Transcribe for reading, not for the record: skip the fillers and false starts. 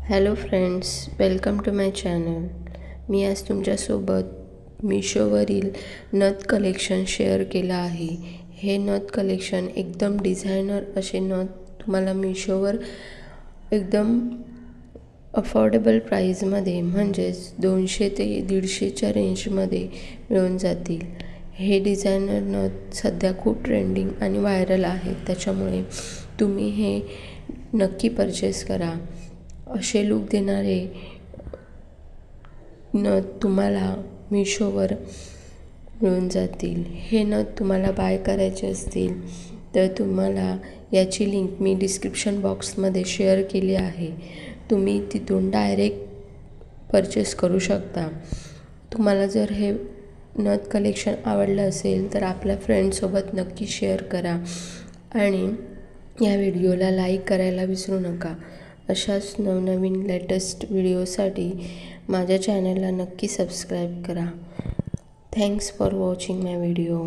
Hello friends, welcome to my channel. मी आज तुमच्यासोबत मिशोवरील नथ कलेक्शन शेअर केलं आहे. हे नथ कलेक्शन एकदम डिझायनर असे नथ तुम्हाला मिशोवर एकदम अफोर्डेबल प्राईजमध्ये म्हणजेच 200 ते 150च्या रेंजमध्ये मिळून जातील. हे डिझायनर नथ सध्या खूप ट्रेंडिंग आणि व्हायरल आहेत, त्याच्यामुळे तुम्ही हे नक्की परचेस करा. असे लूक देणारे नथ तुम्हाला मिशोवर मिळून जातील. हे नथ तुम्हाला बाय करायचे असतील तर तुम्हाला याची लिंक मी डिस्क्रिप्शन बॉक्समध्ये शेअर केली आहे. तुम्ही तिथून डायरेक्ट परचेस करू शकता. तुम्हाला जर हे नथ कलेक्शन आवडलं असेल तर आपल्या फ्रेंड्ससोबत नक्की शेअर करा आणि या व्हिडिओला लाईक करायला विसरू नका. अशाच नवनवीन लेटेस्ट व्हिडिओसाठी माझ्या चॅनलला नक्की सबस्क्राईब करा. Thanks for watching my video.